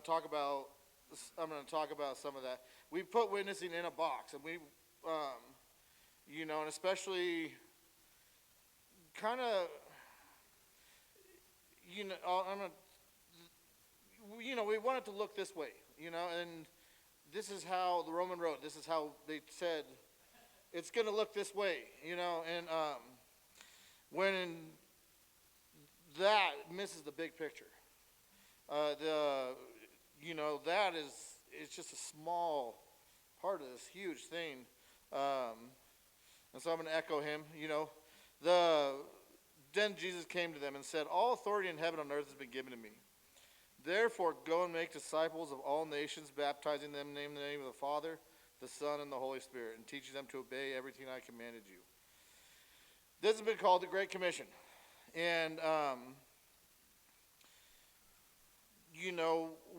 I'm going to talk about some of that. We put witnessing in a box, and and especially kind of, I'm gonna, we want it to look this way, and this is how the Roman road. This is how they said it's going to look this way, and when that misses the big picture. That is, it's just a small part of this huge thing. And so I'm going to echo him. Then Jesus came to them and said, "All authority in heaven and on earth has been given to me. Therefore, go and make disciples of all nations, baptizing them in the name of the Father, the Son, and the Holy Spirit, and teaching them to obey everything I commanded you." This has been called the Great Commission. And,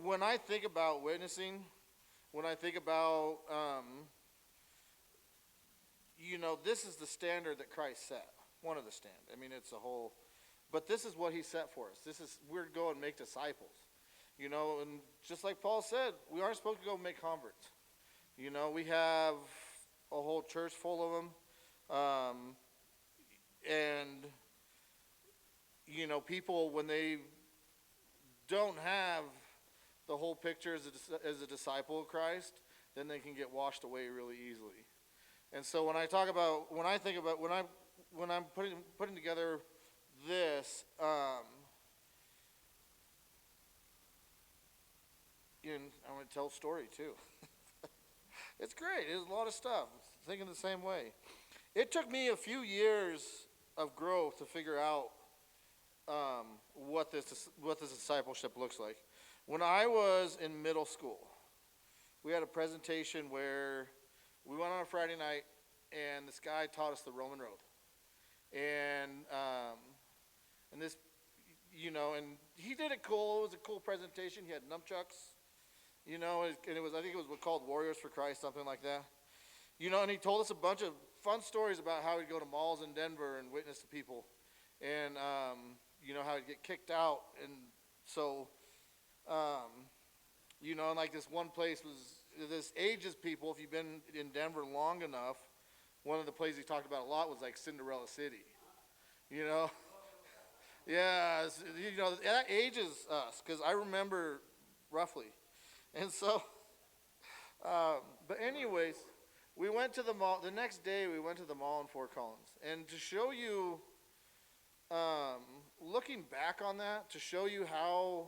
when I think about witnessing, when I think about, this is the standard that Christ set. One of the standards. I mean, it's a whole, but this is what he set for us. We're to go and make disciples. And just like Paul said, we aren't supposed to go make converts. We have a whole church full of them. And, people, when they don't have the whole picture as a disciple of Christ, then they can get washed away really easily. And so when I'm putting together this, and I'm going to tell a story too. It's great. It's a lot of stuff. Thinking the same way. It took me a few years of growth to figure out what this discipleship looks like. When I was in middle school, we had a presentation where we went on a Friday night, and this guy taught us the Roman road. And this, and he did it cool. It was a cool presentation. He had nunchucks, and it was, I think it was called Warriors for Christ, something like that. And he told us a bunch of fun stories about how he'd go to malls in Denver and witness to people, and how he'd get kicked out. And so, and like this one place was, this ages people, if you've been in Denver long enough, one of the places he talked about a lot was like Cinderella City, Yeah, that ages us, because I remember roughly. And so, but anyways, we went to the mall. The next day, we went to the mall in Fort Collins. And to show you, looking back on that, to show you how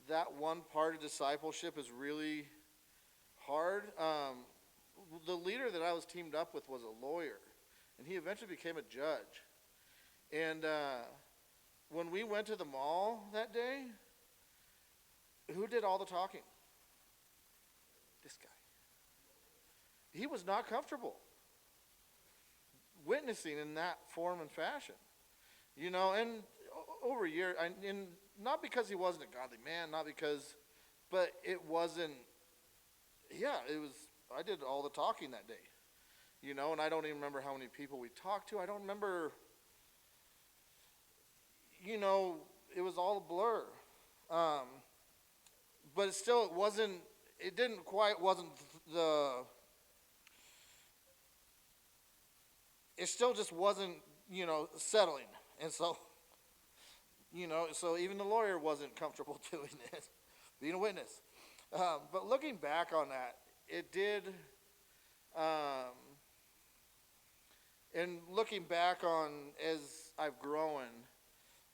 that one part of discipleship is really hard, the leader that I was teamed up with was a lawyer, and he eventually became a judge. And when we went to the mall that day, who did all the talking? This guy. He was not comfortable witnessing in that form and fashion. And over a year, and not because he wasn't a godly man, but it wasn't, it was, I did all the talking that day, and I don't even remember how many people we talked to. I don't remember, it was all a blur. But it still, wasn't it still just wasn't, settling. And so, so even the lawyer wasn't comfortable doing it, being a witness. But looking back on that, it did, and looking back on as I've grown,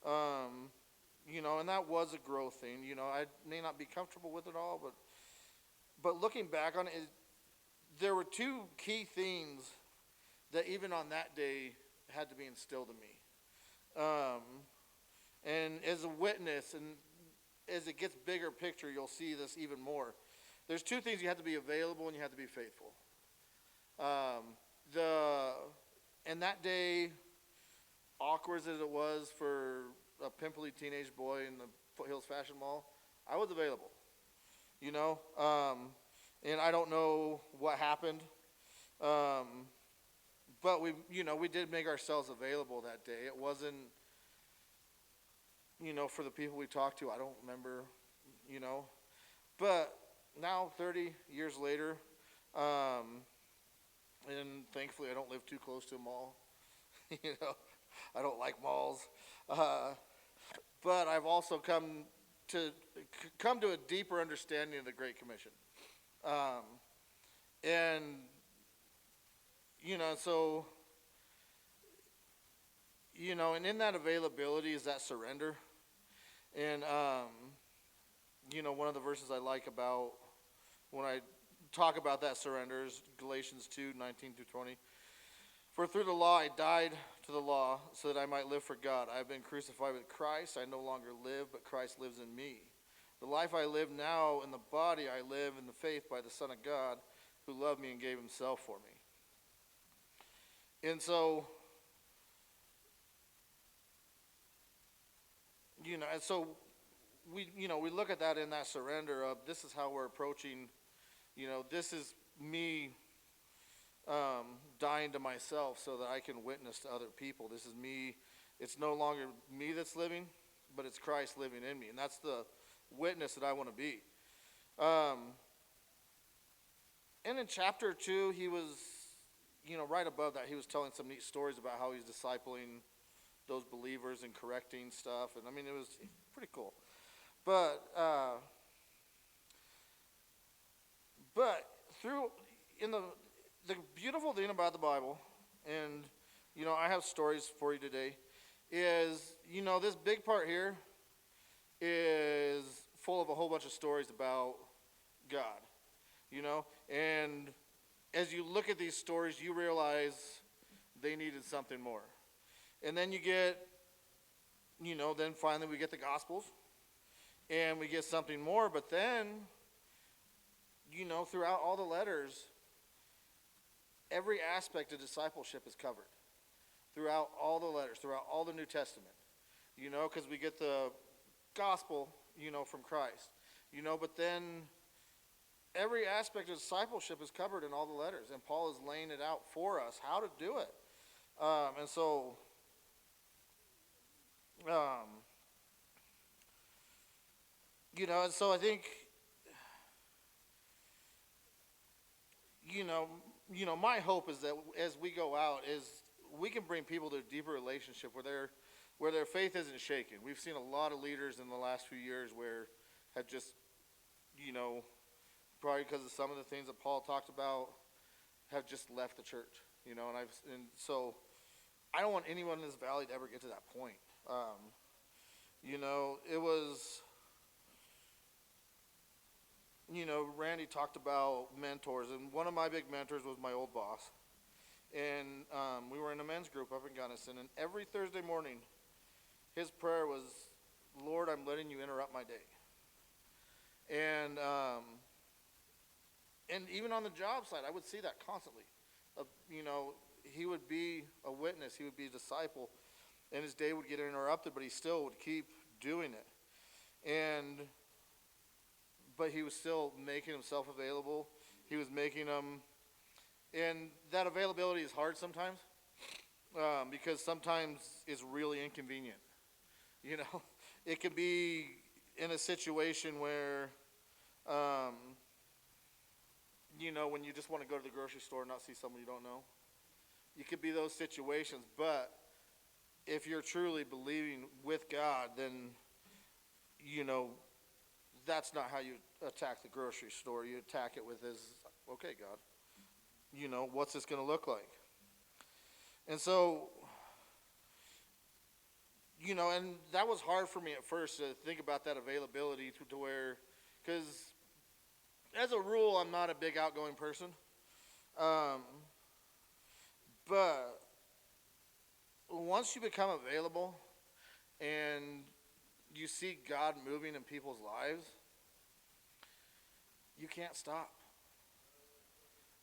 and that was a growth thing. I may not be comfortable with it all, but looking back on it, there were two key things that even on that day had to be instilled in me. And as a witness, and as it gets bigger picture, you'll see this even more. There's two things: you have to be available and you have to be faithful. And that day, awkward as it was for a pimply teenage boy in the Foothills Fashion Mall, I was available. And I don't know what happened, but we did make ourselves available that day. It wasn't, for the people we talked to. I don't remember, But now, 30 years later, and thankfully I don't live too close to a mall. you know, I don't like malls. Uh, but I've also to come to a deeper understanding of the Great Commission. Um, and so and in that availability is that surrender. And one of the verses I like about when I talk about that surrender is Galatians 2:19 through 20. For through the law I died to the law so that I might live for God. I have been crucified with Christ. I no longer live, but Christ lives in me. The life I live now in the body, I live in the faith by the Son of God who loved me and gave himself for me. And so, we look at that in that surrender of this is how we're approaching, this is me dying to myself so that I can witness to other people. This is me. It's no longer me that's living, but it's Christ living in me. And that's the witness that I want to be. And in chapter 2, he was, right above that, he was telling some neat stories about how he's discipling those believers and correcting stuff. And I mean, it was pretty cool. But the beautiful thing about the Bible, and, I have stories for you today, is, this big part here is full of a whole bunch of stories about God, and as you look at these stories, you realize they needed something more. And then you get, then finally we get the Gospels, and we get something more, but then, throughout all the letters, every aspect of discipleship is covered throughout all the letters, throughout all the New Testament, because we get the gospel, from Christ, but then every aspect of discipleship is covered in all the letters, and Paul is laying it out for us how to do it. And so, I think, my hope is that as we go out, is we can bring people to a deeper relationship where their faith isn't shaken. We've seen a lot of leaders in the last few years where have just, probably because of some of the things that Paul talked about, have just left the church. And so I don't want anyone in this valley to ever get to that point. It was. Randy talked about mentors, and one of my big mentors was my old boss. And we were in a men's group up in Gunnison, and every Thursday morning, his prayer was, Lord, I'm letting you interrupt my day. And even on the job site, I would see that constantly. He would be a witness, he would be a disciple, and his day would get interrupted, but he still would keep doing it. But he was still making himself available. He was making them, and that availability is hard sometimes, because sometimes it's really inconvenient. It could be in a situation where, when you just want to go to the grocery store and not see someone you don't know. It could be those situations, but if you're truly believing with God, then, that's not how you attack the grocery store. You attack it with okay, God, what's this going to look like? And so, and that was hard for me at first to think about that availability to where, because as a rule, I'm not a big outgoing person. But once you become available and you see God moving in people's lives, you can't stop.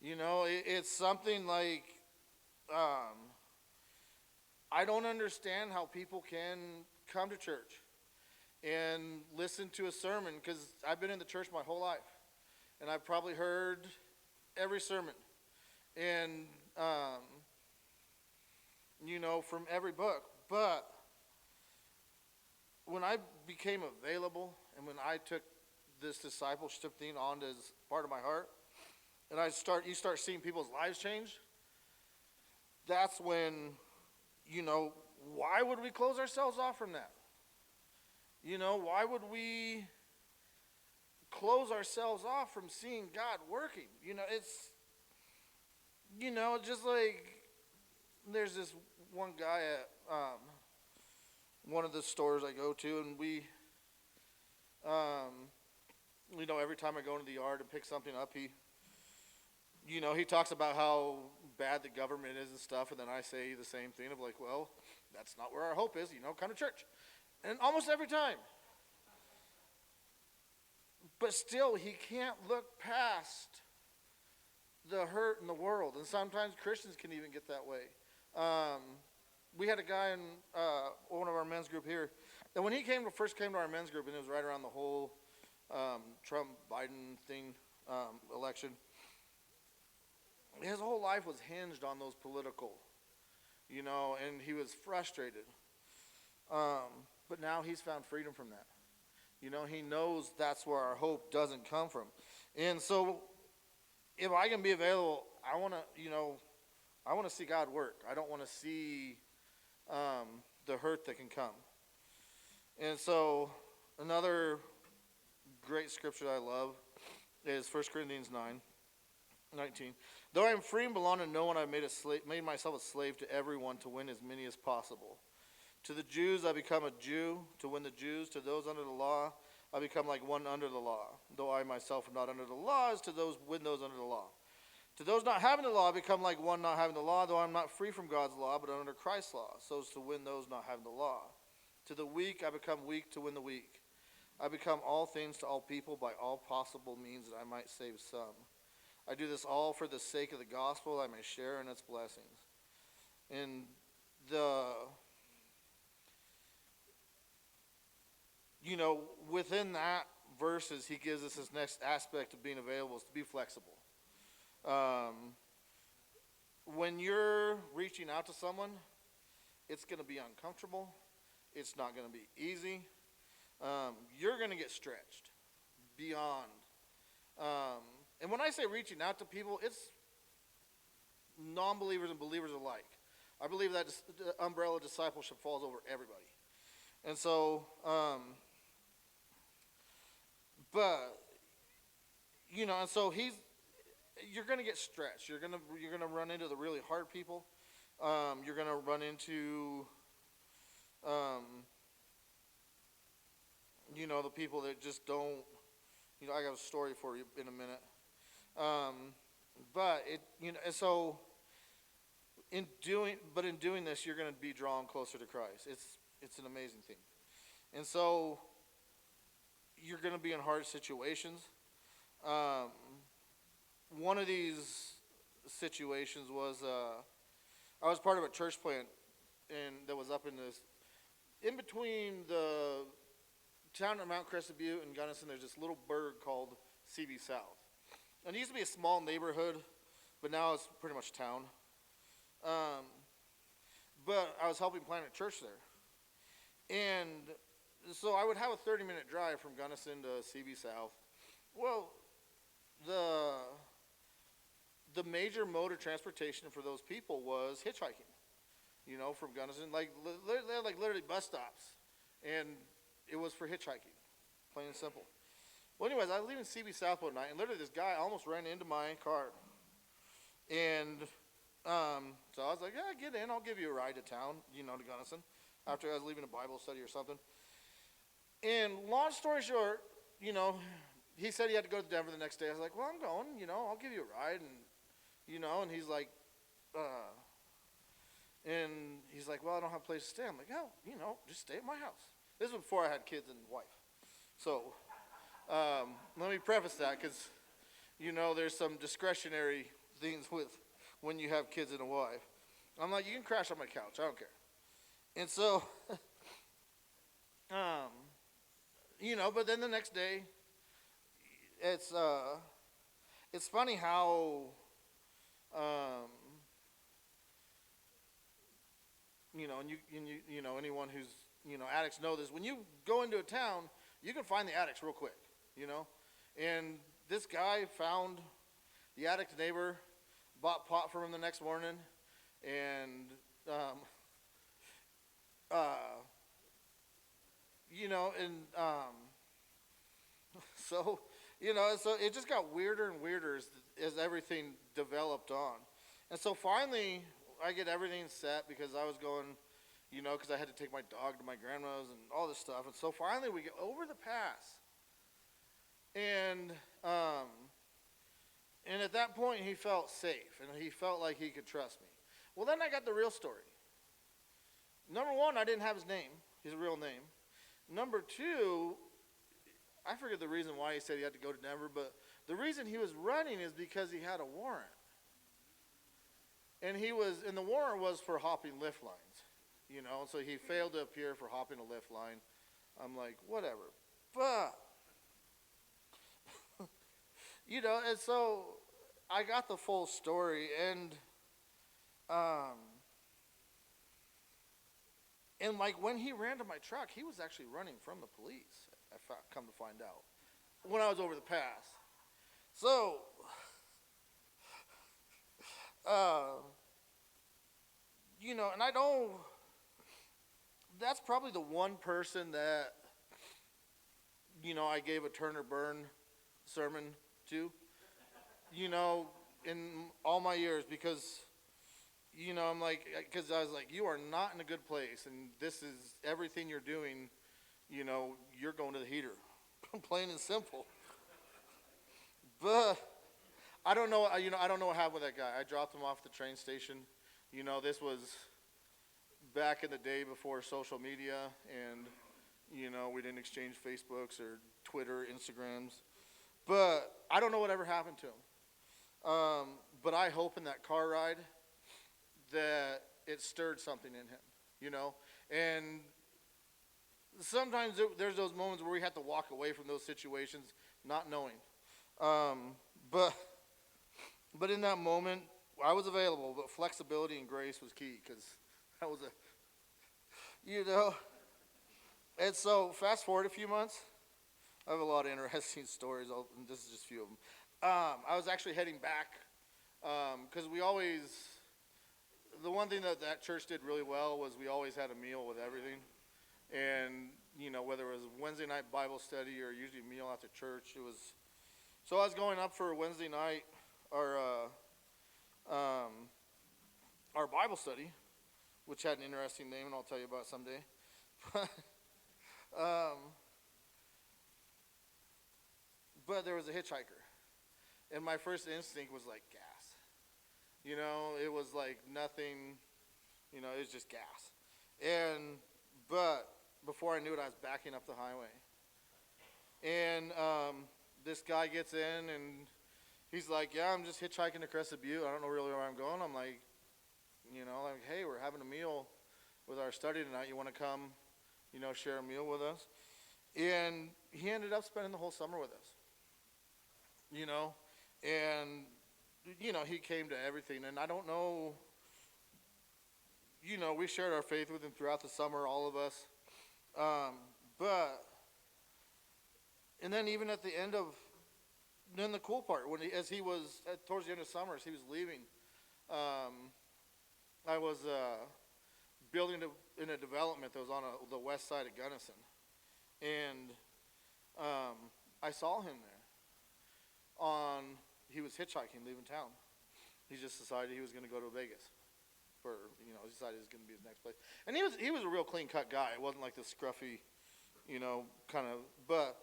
It's something like, I don't understand how people can come to church and listen to a sermon, because I've been in the church my whole life, and I've probably heard every sermon, and from every book. But when I became available, and when I took this discipleship thing on as part of my heart, and you start seeing people's lives change, that's when, why would we close ourselves off from that? Why would we close ourselves off from seeing God working? It's, just like there's this one guy at one of the stores I go to, and every time I go into the yard and pick something up, he talks about how bad the government is and stuff, and then I say the same thing of like, well, that's not where our hope is, come to church. And almost every time. But still, he can't look past the hurt in the world, and sometimes Christians can even get that way. We had a guy in one of our men's group here, and when he first came to our men's group, and it was right around the whole Trump-Biden thing, election, his whole life was hinged on those political, and he was frustrated. But now he's found freedom from that. He knows that's where our hope doesn't come from. And so if I can be available, I want to see God work. I don't want to see the hurt that can come. And so another great scripture I love is 1 Corinthians 9:19. Though I am free and belong to no one, I've made myself a slave to everyone to win as many as possible. To the Jews I become a Jew to win the Jews. To those under the law I become like one under the law. Though I myself am not under the law, as to win those under the law. To those not having the law I become like one not having the law. Though I am not free from God's law, but under Christ's law, so as to win those not having the law. To the weak I become weak to win the weak. I become all things to all people by all possible means that I might save some. I do this all for the sake of the gospel, I may share in its blessings. And within that verses, he gives us this next aspect of being available is to be flexible. When you're reaching out to someone, it's going to be uncomfortable. It's not going to be easy. You're going to get stretched beyond. And when I say reaching out to people, it's non-believers and believers alike. I believe that the umbrella of discipleship falls over everybody. And so, you're going to get stretched. You're going to run into the really hard people. You're going to run into, the people that just don't, I got a story for you in a minute. In doing this, you're going to be drawn closer to Christ. It's an amazing thing. And so you're going to be in hard situations. One of these situations was I was part of a church plant and that was up in between the town of Mount Crested Butte and Gunnison. There's this little burg called CB South. And it used to be a small neighborhood, but now it's pretty much town. But I was helping plant a church there. And so I would have a 30-minute drive from Gunnison to CB South. Well, the major mode of transportation for those people was hitchhiking, from Gunnison. They had literally bus stops, and it was for hitchhiking, plain and simple. Well, anyways, I was leaving CB South one night, and literally this guy almost ran into my car. And so I was like, yeah, get in. I'll give you a ride to town, to Gunnison, after I was leaving a Bible study or something. And long story short, he said he had to go to Denver the next day. I was like, well, I'm going, I'll give you a ride. And, and he's like, well, I don't have a place to stay. I'm like, oh, just stay at my house. This was before I had kids and wife. So let me preface that because, there's some discretionary things with when you have kids and a wife. I'm like, you can crash on my couch. I don't care. And so, but then the next day, it's funny how, anyone who's, addicts know this. When you go into a town, you can find the addicts real quick. you know. And this guy found the addict neighbor, bought pot from him the next morning, and um, uh, and so so it just got weirder and weirder as everything developed on. And so finally, I get everything set because I was going, because I had to take my dog to my grandma's and all this stuff. And so finally, we get over the pass, and um, and at that point, he felt safe and he felt like he could trust me. Well, then I got the real story. Number one, I didn't have his name, his real name. Number two, I forget the reason why he said he had to go to Denver, but the reason he was running is because he had a warrant. And the warrant was for hopping lift lines, so he failed to appear for hopping a lift line. I'm like, whatever. But, and so I got the full story, and like when he ran to my truck, he was actually running from the police. Come to find out, when I was over the pass. So, and I don't. That's probably the one person that I gave a turn or burn sermon to. In all my years, because I'm like, because I was like, you are not in a good place, and this is everything you're doing. You're going to the heater, plain and simple. But I don't know. I don't know what happened with that guy. I dropped him off at the train station. This was back in the day before social media, and we didn't exchange Facebooks or Twitter, Instagrams. But I don't know whatever happened to him. But I hope in that car ride that it stirred something in him, And sometimes there's those moments where we have to walk away from those situations not knowing. But in that moment, I was available, but flexibility and grace was key, because that was And so fast forward a few months, I have a lot of interesting stories. This is just a few of them. I was actually heading back, because the one thing that church did really well was we always had a meal with everything. And, whether it was Wednesday night Bible study or usually a meal after church, so I was going up for Wednesday night, our Bible study, which had an interesting name, and I'll tell you about it someday. But there was a hitchhiker, and my first instinct was like gas. It was like nothing, it was just gas. But before I knew it, I was backing up the highway. And this guy gets in, and he's like, yeah, I'm just hitchhiking to Crescent Butte. I don't know really where I'm going. I'm like, hey, we're having a meal with our study tonight. You want to come, share a meal with us? And he ended up spending the whole summer with us, and, he came to everything. And I don't know, we shared our faith with him throughout the summer, all of us. And then even at the end of, then the cool part, as he was, towards the end of summer, as he was leaving, I was building in a development that was on the west side of Gunnison. And I saw him there. He was hitchhiking, leaving town. He just decided he was going to go to Vegas. He decided it was going to be his next place. And he was a real clean-cut guy. It wasn't like this scruffy, kind of. But,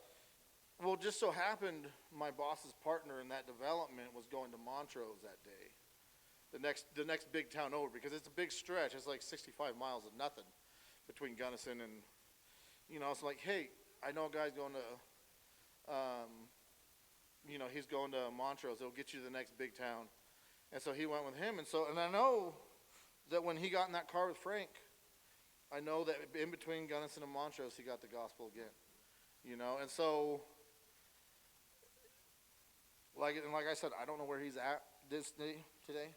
well, just so happened my boss's partner in that development was going to Montrose that day. The next big town over, because it's a big stretch. It's like 65 miles of nothing between Gunnison and, it's like, hey, I know a guy's going to, he's going to Montrose. It'll get you to the next big town. And so he went with him. And I know that when he got in that car with Frank, I know that in between Gunnison and Montrose, he got the gospel again. And so, like I said, I don't know where he's at this day today,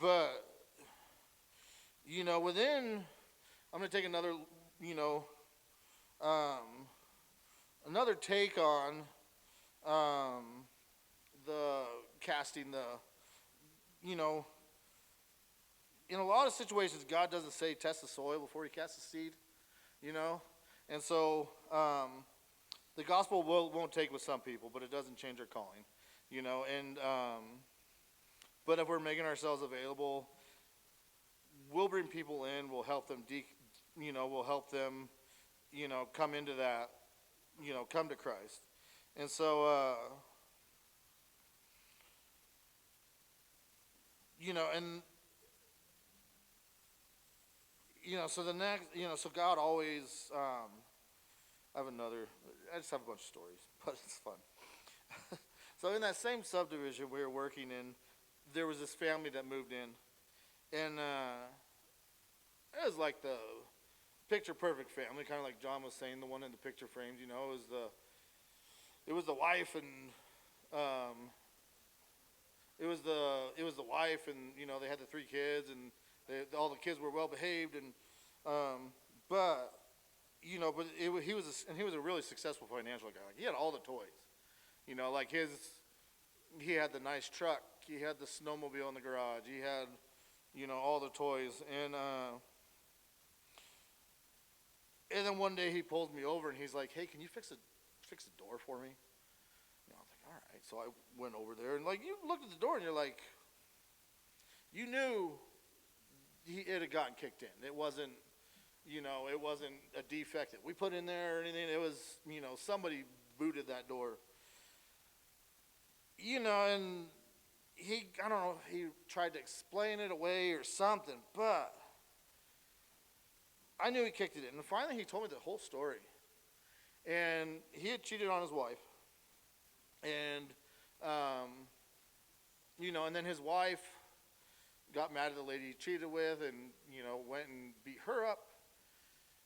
but, within, I'm going to take another, Another take on the casting the, you know, in a lot of situations, God doesn't say test the soil before he casts the seed, you know? And so the gospel won't take with some people, but it doesn't change our calling, you know? And, but if we're making ourselves available, we'll bring people in, we'll help them, we'll help them, come into that, come to Christ. And so, and, so the next, so God always, I have another, I just have a bunch of stories, but it's fun. So in that same subdivision we were working in, there was this family that moved in, and it was like the picture perfect family, kind of like John was saying, the one in the picture frames. It was the wife, and it was the wife, and they had the three kids, and all the kids were well behaved, and but he was a really successful financial guy. Like, he had all the toys, like he had the nice truck, he had the snowmobile in the garage, he had all the toys, and then one day he pulls me over and he's like, "Hey, can you fix the door for me?" I was like, "All right." So I went over there, and like, you looked at the door and you're like, you knew it had gotten kicked in. It wasn't, it wasn't a defect that we put in there or anything. It was, somebody booted that door. And I don't know, he tried to explain it away or something, but I knew he kicked it in. And finally he told me the whole story. And he had cheated on his wife. And, and then his wife got mad at the lady he cheated with, and, went and beat her up.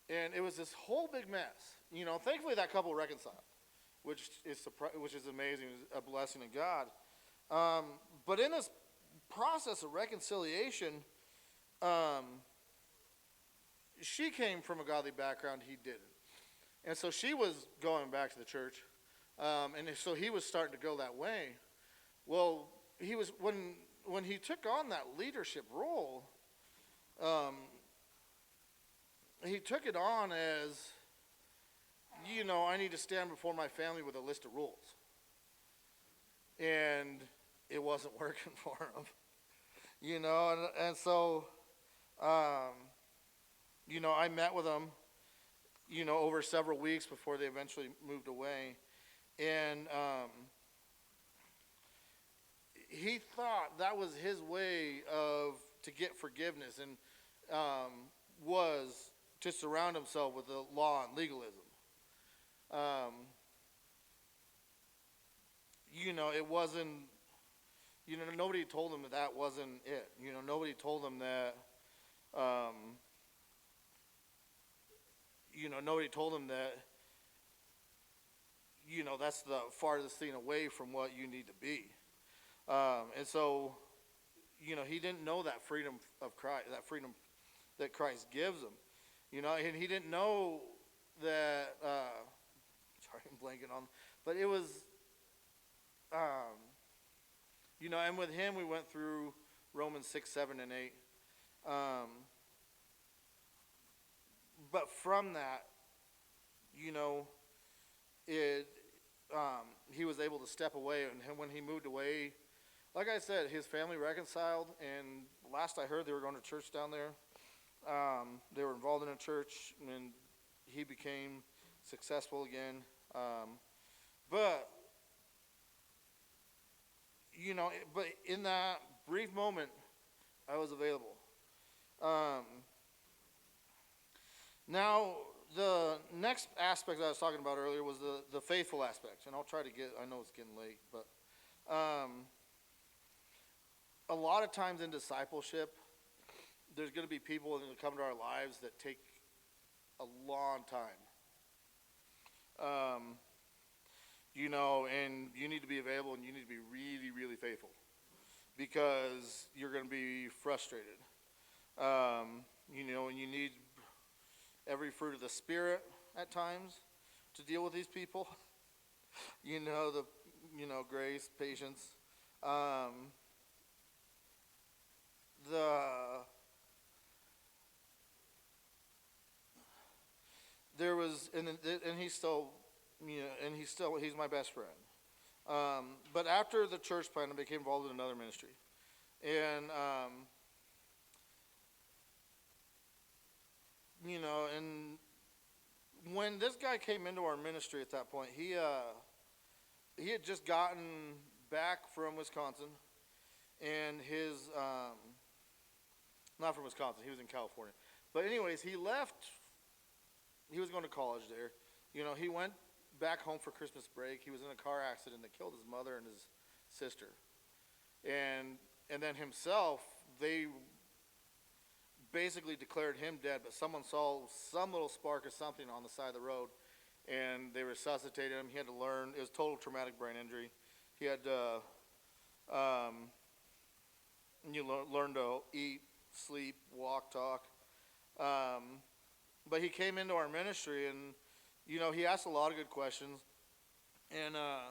And it was this whole big mess. Thankfully that couple reconciled, which is amazing, a blessing of God. But in this process of reconciliation, she came from a godly background, he didn't. And so she was going back to the church, and so he was starting to go that way. Well, he was, when he took on that leadership role, he took it on as, I need to stand before my family with a list of rules. And it wasn't working for him, and so, I met with him, over several weeks before they eventually moved away. And he thought that was his way to get forgiveness, and was to surround himself with the law and legalism. It wasn't, nobody told him that wasn't it. Nobody told him that, nobody told him that, that's the farthest thing away from what you need to be. And so, he didn't know that freedom of Christ, that freedom that Christ gives him. And he didn't know that, sorry, I'm blanking on, but it was, and with him we went through Romans 6, 7, and 8. But from that, he was able to step away, and when he moved away, like I said, his family reconciled, and last I heard they were going to church down there. They were involved in a church, and he became successful again. But in that brief moment, I was available. Now, the next aspect that I was talking about earlier was the faithful aspect, and I'll try to I know it's getting late, but a lot of times in discipleship, there's going to be people that come to our lives that take a long time. And you need to be available, and you need to be really, really faithful, because you're going to be frustrated. And you need every fruit of the Spirit, at times to deal with these people. Grace, patience. Um, the there was and he's still he's my best friend. But after the church plant, I became involved in another ministry, and and when this guy came into our ministry at that point, he had just gotten back from Wisconsin, and his not from Wisconsin, he was in California. But anyways, he left. He was going to college there. He went back home for Christmas break. He was in a car accident that killed his mother and his sister, and then himself, they basically declared him dead. But someone saw some little spark of something on the side of the road, and they resuscitated him. He had to learn. It was total traumatic brain injury. He had to learn to eat, sleep, walk, talk. But he came into our ministry, and he asked a lot of good questions, and I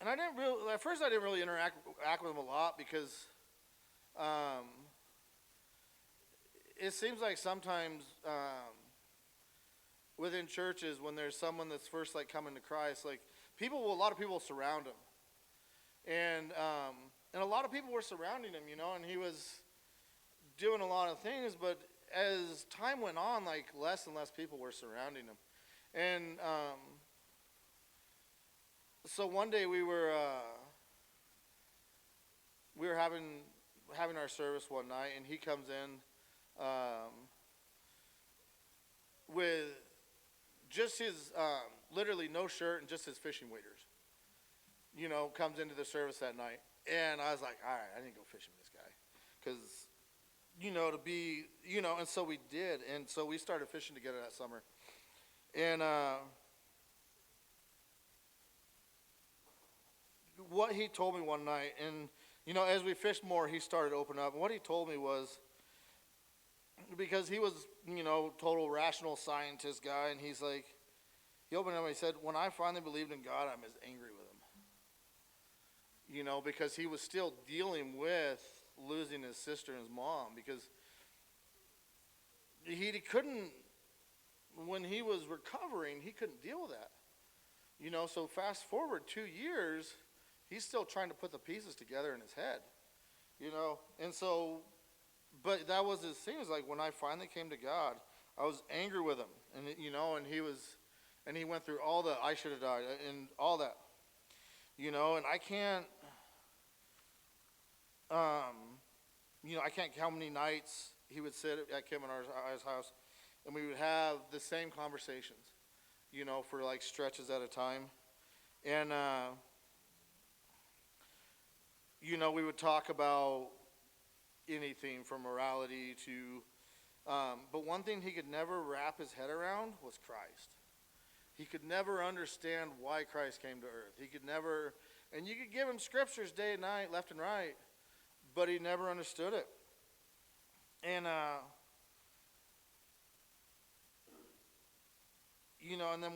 didn't really at first I didn't really interact with him a lot because it seems like sometimes within churches when there's someone that's first like coming to Christ, like a lot of people surround him, and a lot of people were surrounding him, and he was doing a lot of things, but as time went on, like less and less people were surrounding him, and so one day we were having our service one night, and he comes in with just his literally no shirt and just his fishing waders. Comes into the service that night, and I was like, all right, I need to go fishing with this guy, because to be, and so we did. And so we started fishing together that summer. And what he told me one night, and, as we fished more, he started to open up. And what he told me was, because he was, total rational scientist guy, and he's like, he opened up and he said, when I finally believed in God, I'm as angry with him. Because he was still dealing with losing his sister and his mom, because he couldn't, when he was recovering, he couldn't deal with that. So fast forward 2 years, he's still trying to put the pieces together in his head. And so, but that was his thing. Is like when I finally came to God, I was angry with him, and and he went through all the I should have died and all that, and I can't. I can't count how many nights he would sit at Kim and our house, and we would have the same conversations, for like stretches at a time. And, we would talk about anything from morality to, but one thing he could never wrap his head around was Christ. He could never understand why Christ came to earth. He could never, and you could give him scriptures day and night, left and right, but he never understood it. And, and then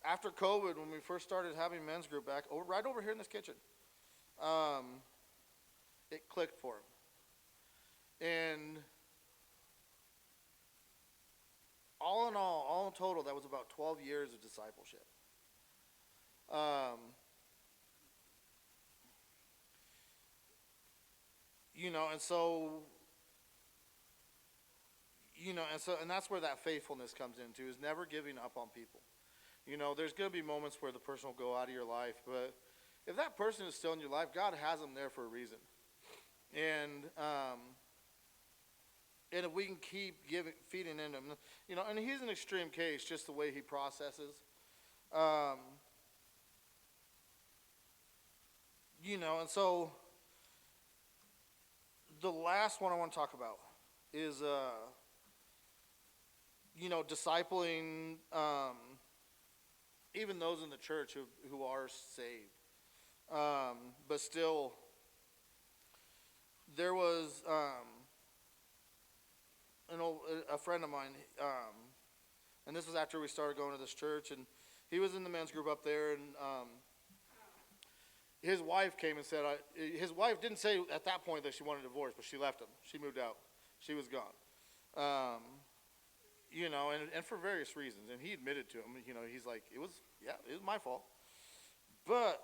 after COVID, when we first started having men's group back, right over here in this kitchen, it clicked for him. And all in total, that was about 12 years of discipleship. And that's where that faithfulness comes into, is never giving up on people. There's going to be moments where the person will go out of your life, but if that person is still in your life, God has them there for a reason. And if we can keep feeding into him, and he's an extreme case, just the way he processes. And so the last one I want to talk about is, discipling even those in the church who are saved. But still, there was a a friend of mine, and this was after we started going to this church, and he was in the men's group up there, and his wife came and said, his wife didn't say at that point that she wanted a divorce, but she left him. She moved out. She was gone. And for various reasons. And he admitted to him, he's like, it was my fault. But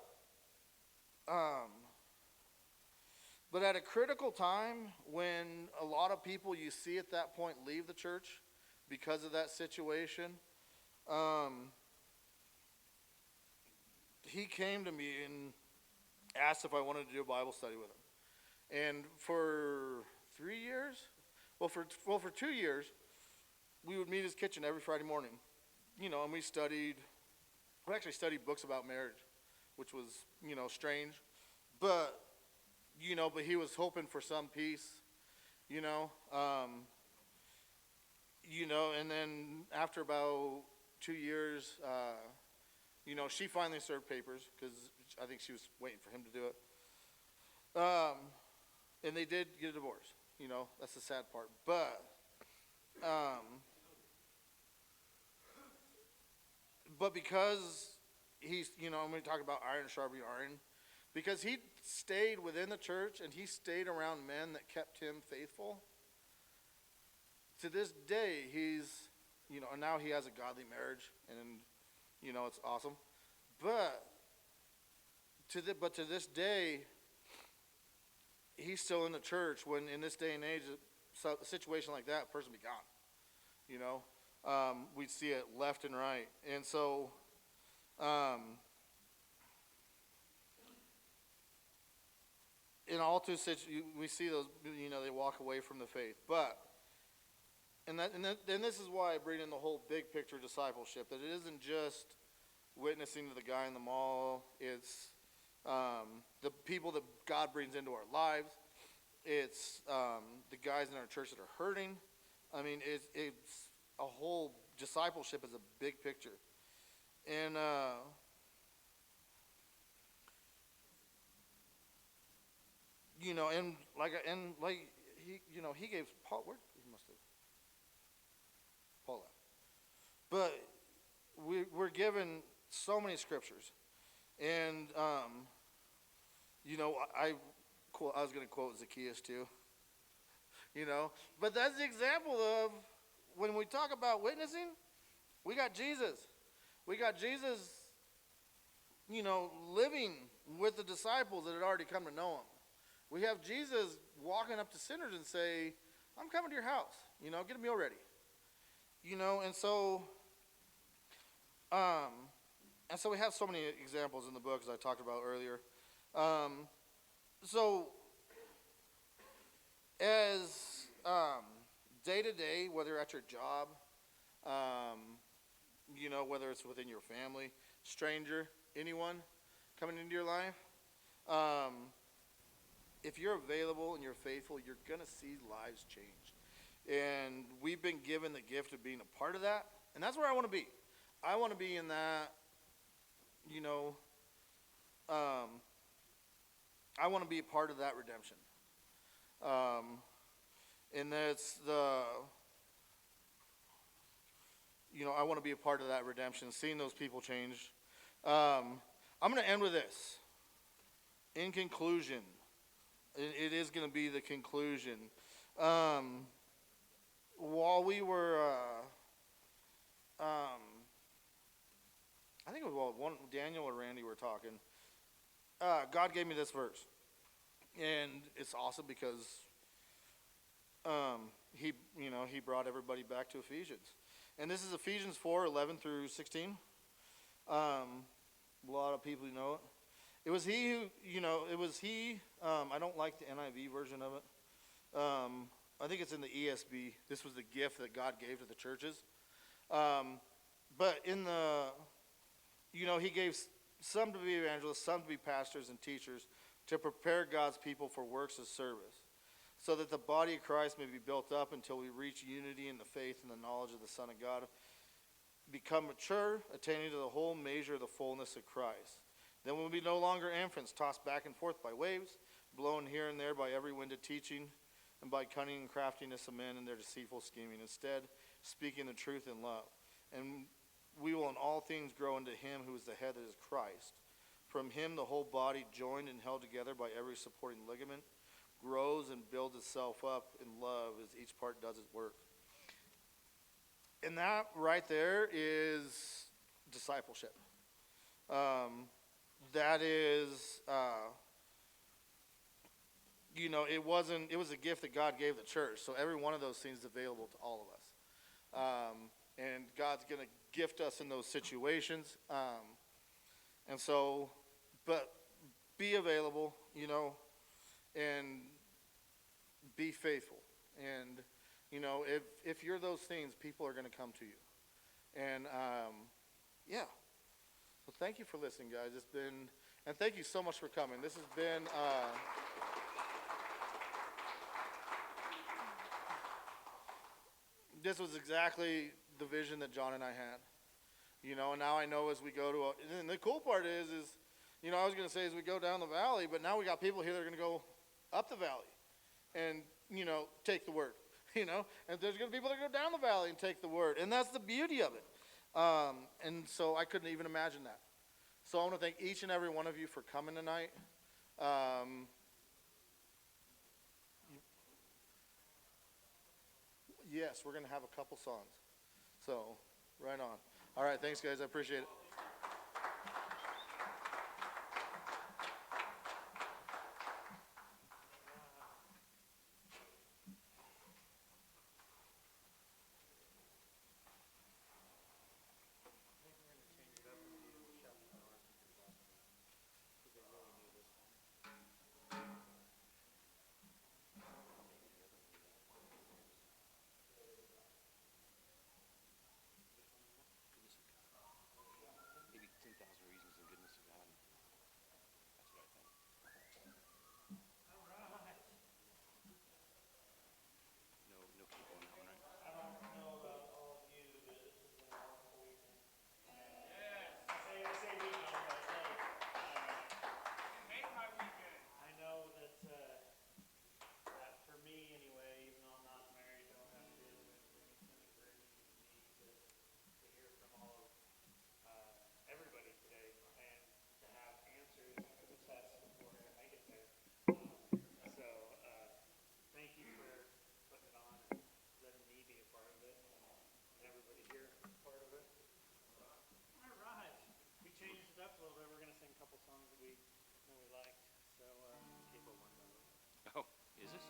at a critical time when a lot of people you see at that point leave the church because of that situation, he came to me and asked if I wanted to do a Bible study with him. And for 3 years, for 2 years, we would meet in his kitchen every Friday morning, and we actually studied books about marriage, which was, strange, but he was hoping for some peace, and then after about 2 years, she finally served papers because I think she was waiting for him to do it. And they did get a divorce, that's the sad part. But because he's, I'm going to talk about iron sharpening iron, because he stayed within the church and he stayed around men that kept him faithful. To this day, he's, and now he has a godly marriage, and it's awesome. But to this day, he's still in the church. When in this day and age, a situation like that, a person be gone. We'd see it left and right, and so. In all two situations, we see those. They walk away from the faith, but. And this is why I bring in the whole big picture discipleship, that it isn't just witnessing to the guy in the mall. It's the people that God brings into our lives. It's the guys in our church that are hurting. I mean, it's a whole discipleship is a big picture. And he gave Paul, where he must have Paul left. But we're given so many scriptures, and I was going to quote Zacchaeus too, but that's the example of when we talk about witnessing, we got Jesus. We got Jesus, living with the disciples that had already come to know him. We have Jesus walking up to sinners and say, I'm coming to your house, get a meal ready. And so we have so many examples in the book, as I talked about earlier. So as day to day, whether at your job, whether it's within your family, stranger, anyone coming into your life, if you're available and you're faithful, you're going to see lives change. And we've been given the gift of being a part of that. And that's where I want to be. I want to be in that, I want to be a part of that redemption. And that's I want to be a part of that redemption, seeing those people change. I'm going to end with this. In conclusion, it is going to be the conclusion. While we were, I think it was Daniel or Randy were talking, God gave me this verse. And it's awesome because he brought everybody back to Ephesians. And this is Ephesians 4:11 through 16. A lot of people know it. It was he who, I don't like the NIV version of it. I think it's in the ESV. This was the gift that God gave to the churches. But in the, he gave some to be evangelists, some to be pastors and teachers, to prepare God's people for works of service, so that the body of Christ may be built up until we reach unity in the faith and the knowledge of the Son of God, become mature, attaining to the whole measure of the fullness of Christ. Then we'll be no longer infants, tossed back and forth by waves, blown here and there by every wind of teaching, and by cunning and craftiness of men and their deceitful scheming. Instead, speaking the truth in love. And we will in all things grow into him who is the head, that is Christ. From him the whole body, joined and held together by every supporting ligament, grows and builds itself up in love as each part does its work. And that right there is discipleship. That is, it was a gift that God gave the church. So every one of those things is available to all of us. And God's going to gift us in those situations. And so, but be available, and be faithful. And, if you're those things, people are going to come to you. And, yeah. So thank you for listening, guys. And thank you so much for coming. This has been, this was exactly the vision that John and I had. And now I know as we go to, and the cool part is, I was going to say as we go down the valley, but now we got people here that are going to go up the valley and, take the word, and there's going to be people that go down the valley and take the word. And that's the beauty of it. And so I couldn't even imagine that. So I want to thank each and every one of you for coming tonight. Yes, we're going to have a couple songs. So, right on. All right, thanks, guys. I appreciate it. Maybe 10,000 reasons and goodness of God. That's what I think. No keep on that one, right? I don't know about all of you, but this has been a wonderful weekend. I say weekend, but hey, Make my weekend. I know that that for me anyway, even though I'm not married, don't have kids or anything, it's been encouraging to me to hear from all of everybody today and to have answers to tests before I get there. So thank you for putting it on and letting me be a part of it and everybody here is part of it. All right. We changed it up a little bit. We're going to sing a couple songs that we really liked. So, Oh, is this?